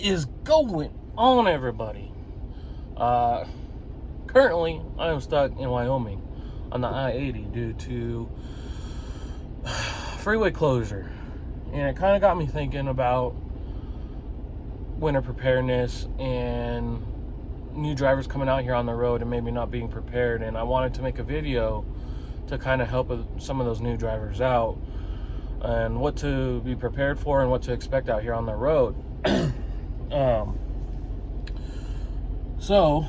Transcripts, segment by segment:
is going on, everybody? Currently, I am stuck in Wyoming on the I-80 due to freeway closure. And it kind of got me thinking about winter preparedness and new drivers coming out here on the road and maybe not being prepared. And I wanted to make a video to kind of help some of those new drivers out and what to be prepared for and what to expect out here on the road. So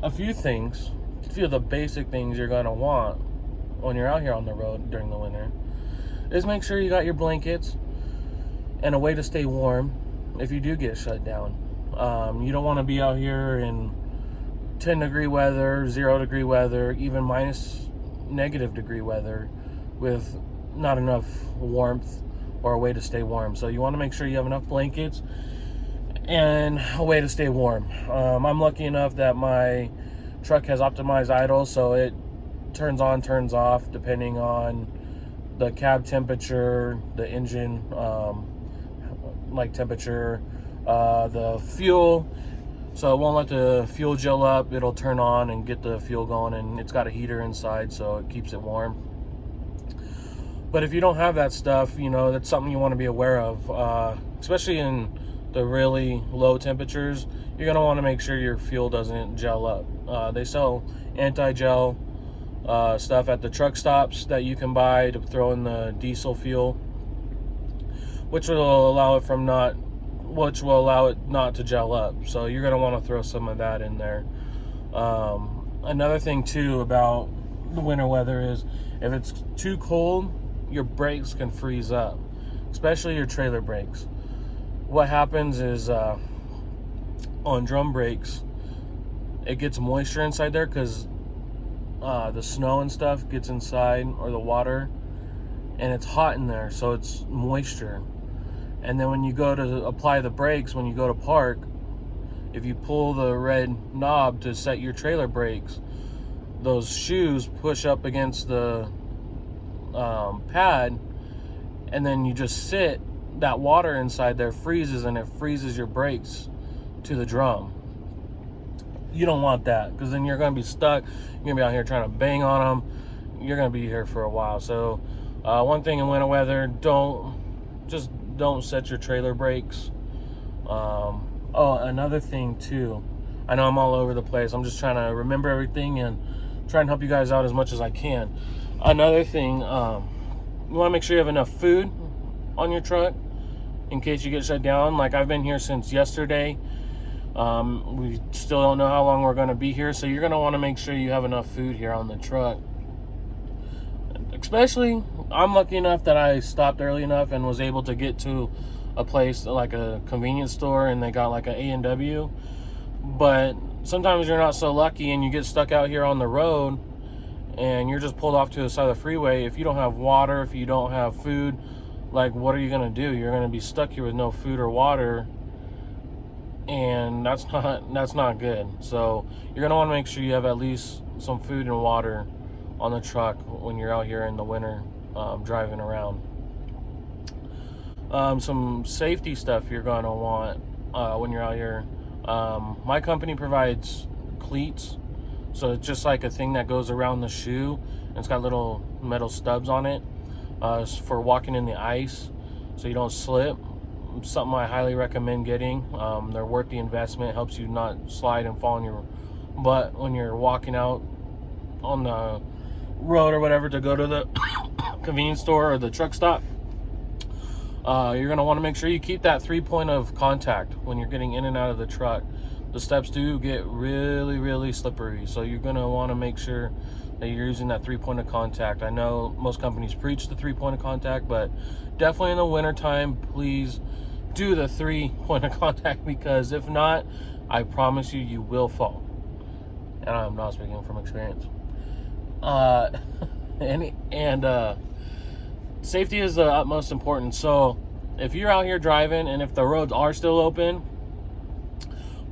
a few of the basic things you're going to want when you're out here on the road during the winter is make sure you got your blankets and a way to stay warm if you do get shut down. You don't want to be out here in 10-degree weather, 0-degree weather, even -degree weather with not enough warmth or a way to stay warm. So you want to make sure you have enough blankets and a way to stay warm. I'm lucky enough that my truck has optimized idle, so it turns on, turns off depending on the cab temperature, the engine temperature, the fuel. So it won't let the fuel gel up. It'll turn on and get the fuel going, and it's got a heater inside, so it keeps it warm. But if you don't have that stuff, that's something you want to be aware of, especially in the really low temperatures. You're going to want to make sure your fuel doesn't gel up. They sell anti-gel stuff at the truck stops that you can buy to throw in the diesel fuel, which will allow it not to gel up. So you're going to want to throw some of that in there. Another thing too about the winter weather is if it's too cold, your brakes can freeze up, especially your trailer brakes. What happens is on drum brakes, it gets moisture inside there because the snow and stuff gets inside, or the water, and it's hot in there, so it's moisture. And then when you go to apply the brakes, when you go to park, if you pull the red knob to set your trailer brakes, those shoes push up against the pad, and then you just sit, that water inside there freezes, and it freezes your brakes to the drum. You don't want that, because then you're going to be stuck. You're going to be out here trying to bang on them. You're going to be here for a while. So one thing in winter weather, don't set your trailer brakes. Another thing too, I know I'm all over the place. I'm just trying to remember everything and try and help you guys out as much as I can. Another thing, you want to make sure you have enough food on your truck in case you get shut down. Like, I've been here since yesterday. We still don't know how long we're going to be here, so you're going to want to make sure you have enough food here on the truck. Especially, I'm lucky enough that I stopped early enough and was able to get to a place like a convenience store, and they got like an A&W. But sometimes you're not so lucky and you get stuck out here on the road and you're just pulled off to the side of the freeway. If you don't have water, if you don't have food, like, what are you going to do? You're going to be stuck here with no food or water, and that's not good. So you're going to want to make sure you have at least some food and water on the truck when you're out here in the winter driving around. Some safety stuff you're going to want when you're out here. My company provides cleats, so it's just like a thing that goes around the shoe, and it's got little metal stubs on it for walking in the ice so you don't slip. Something I highly recommend getting. They're worth the investment. Helps you not slide and fall on your butt when you're walking out on the road or whatever to go to the convenience store or the truck stop. You're going to want to make sure you keep that 3-point of contact when you're getting in and out of the truck. The steps do get really, really slippery, so you're going to want to make sure that you're using that 3-point of contact. I know most companies preach the 3-point of contact, but definitely in the wintertime, please do the 3-point of contact, because if not, I promise you will fall. And I'm not speaking from experience. Safety is the utmost importance. So if you're out here driving and if the roads are still open,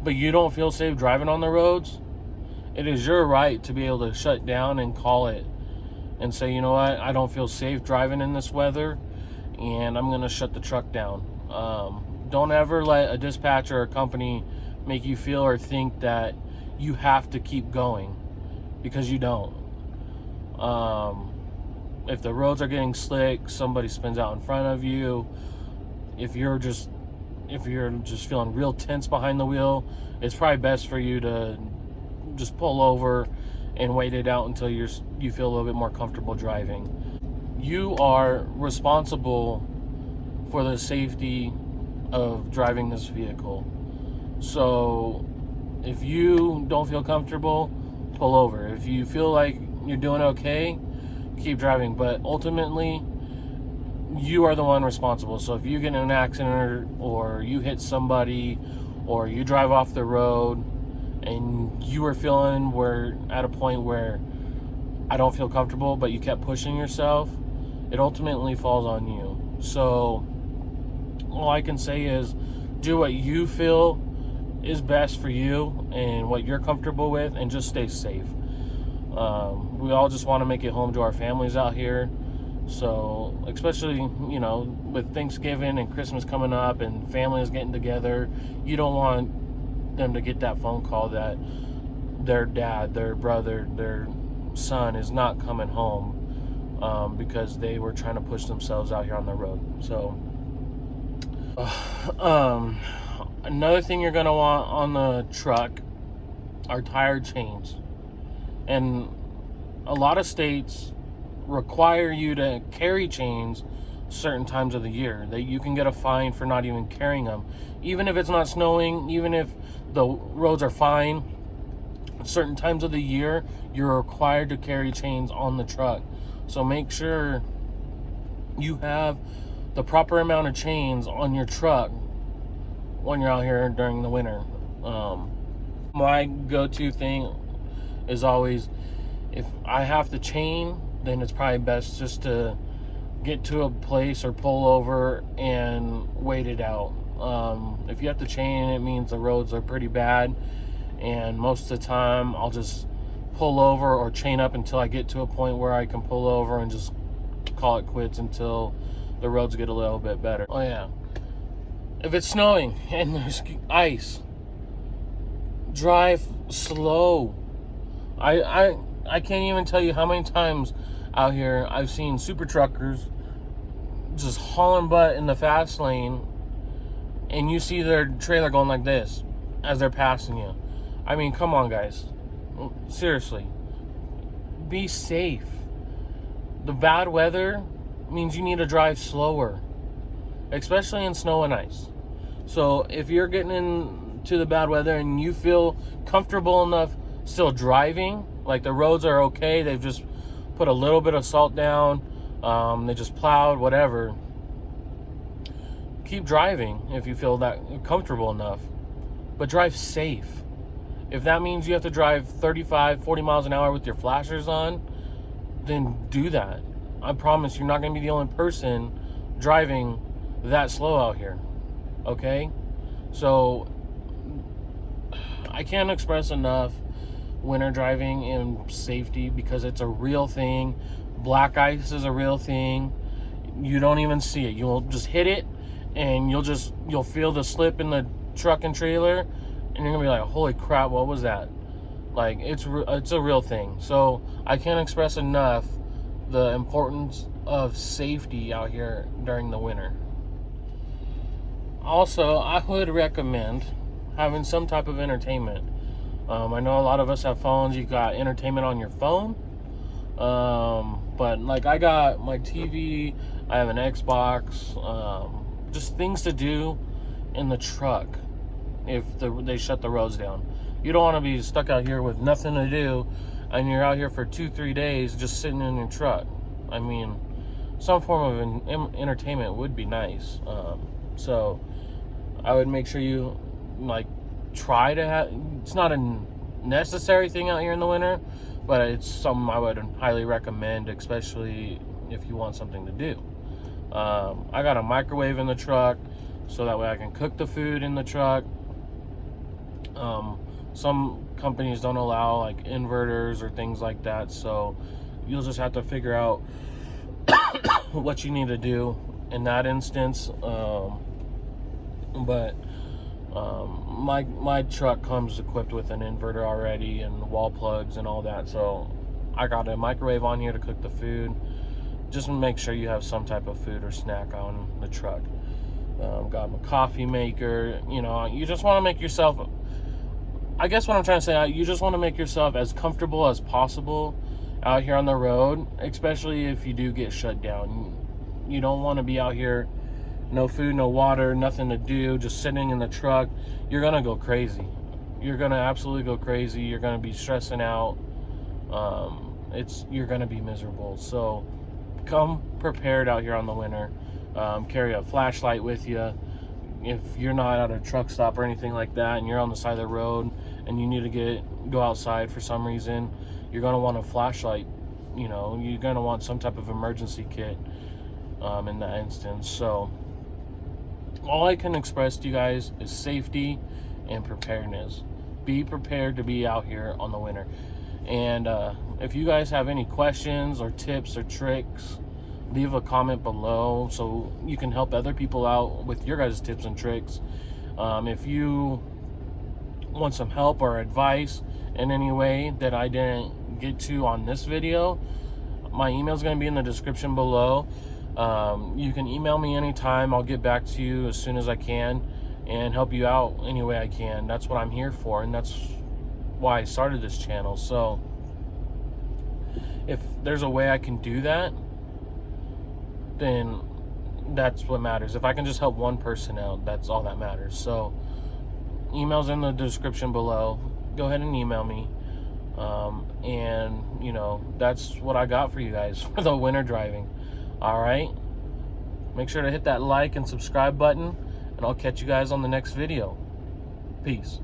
but you don't feel safe driving on the roads, it is your right to be able to shut down and call it and say, you know what, I don't feel safe driving in this weather, and I'm going to shut the truck down. Don't ever let a dispatcher or a company make you feel or think that you have to keep going, because you don't. If the roads are getting slick, somebody spins out in front of you. If you're just feeling real tense behind the wheel, it's probably best for you to just pull over and wait it out until you feel a little bit more comfortable driving. You are responsible for the safety of driving this vehicle. So if you don't feel comfortable, pull over. If you feel like you're doing okay, keep driving. But ultimately, you are the one responsible. So if you get in an accident, or you hit somebody, or you drive off the road and you were feeling at a point where I don't feel comfortable, but you kept pushing yourself, it ultimately falls on you. So all I can say is do what you feel is best for you and what you're comfortable with, and just stay safe. We all just want to make it home to our families out here. So especially, with Thanksgiving and Christmas coming up and families getting together, you don't want them to get that phone call that their dad, their brother, their son is not coming home because they were trying to push themselves out here on the road. So another thing you're going to want on the truck are tire chains. And a lot of states require you to carry chains certain times of the year. That you can get a fine for not even carrying them. Even if it's not snowing, even if the roads are fine, certain times of the year, you're required to carry chains on the truck. So make sure you have the proper amount of chains on your truck when you're out here during the winter. My go-to thing is always, if I have to chain, then it's probably best just to get to a place or pull over and wait it out. If you have to chain, it means the roads are pretty bad, and most of the time I'll just pull over or chain up until I get to a point where I can pull over and just call it quits until the roads get a little bit better. Oh yeah, if it's snowing and there's ice, drive slow. I can't even tell you how many times out here I've seen super truckers just hauling butt in the fast lane, and you see their trailer going like this as they're passing you. I mean, come on, guys. Seriously. Be safe. The bad weather means you need to drive slower, especially in snow and ice. So if you're getting into the bad weather and you feel comfortable enough still driving, like the roads are okay, they've just put a little bit of salt down, they just plowed, whatever, keep driving if you feel that comfortable enough, but drive safe. If that means you have to drive 35, 40 miles an hour with your flashers on, then do that. I promise you're not going to be the only person driving that slow out here. Okay? So I can't express enough winter driving and safety, because it's a real thing. Black ice is a real thing. You don't even see it. You'll just hit it, and you'll feel the slip in the truck and trailer, and you're gonna be like, holy crap, what was that? Like, it's a real thing. So I can't express enough the importance of safety out here during the winter. Also, I would recommend having some type of entertainment. I know a lot of us have phones. You got entertainment on your phone, but like I got my TV, I have an Xbox, just things to do in the truck if they shut the roads down. You don't want to be stuck out here with nothing to do, and you're out here for 2-3 days just sitting in your truck. I mean, some form of entertainment would be nice. So I would make sure you try to have. It's not a necessary thing out here in the winter, but it's something I would highly recommend, especially if you want something to do. I got a microwave in the truck, so that way I can cook the food in the truck. Some companies don't allow inverters or things like that, so you'll just have to figure out what you need to do in that instance. But my truck comes equipped with an inverter already and wall plugs and all that, so I got a microwave on here to cook the food. Just make sure you have some type of food or snack on the truck. Got my coffee maker. You know, you just want to make yourself, I guess what I'm trying to say, you just want to make yourself as comfortable as possible out here on the road, especially if you do get shut down. You don't want to be out here, no food, no water, nothing to do, just sitting in the truck. You're gonna go crazy. You're gonna absolutely go crazy. You're gonna be stressing out. You're gonna be miserable. So come prepared out here on the winter. Carry a flashlight with you. If you're not at a truck stop or anything like that, and you're on the side of the road and you need to go outside for some reason, you're gonna want a flashlight. You know, you're gonna want some type of emergency kit in that instance. So all I can express to you guys is safety and preparedness. Be prepared to be out here on the winter. And if you guys have any questions or tips or tricks, leave a comment below so you can help other people out with your guys' tips and tricks. If you want some help or advice in any way that I didn't get to on this video, my email is going to be in the description below. You can email me anytime. I'll get back to you as soon as I can and help you out any way I can. That's what I'm here for, and that's why I started this channel. So if there's a way I can do that, then that's what matters. If I can just help one person out, that's all that matters. So email's in the description below. Go ahead and email me. And you know, that's what I got for you guys for the winter driving. All right, make sure to hit that like and subscribe button, and I'll catch you guys on the next video. Peace.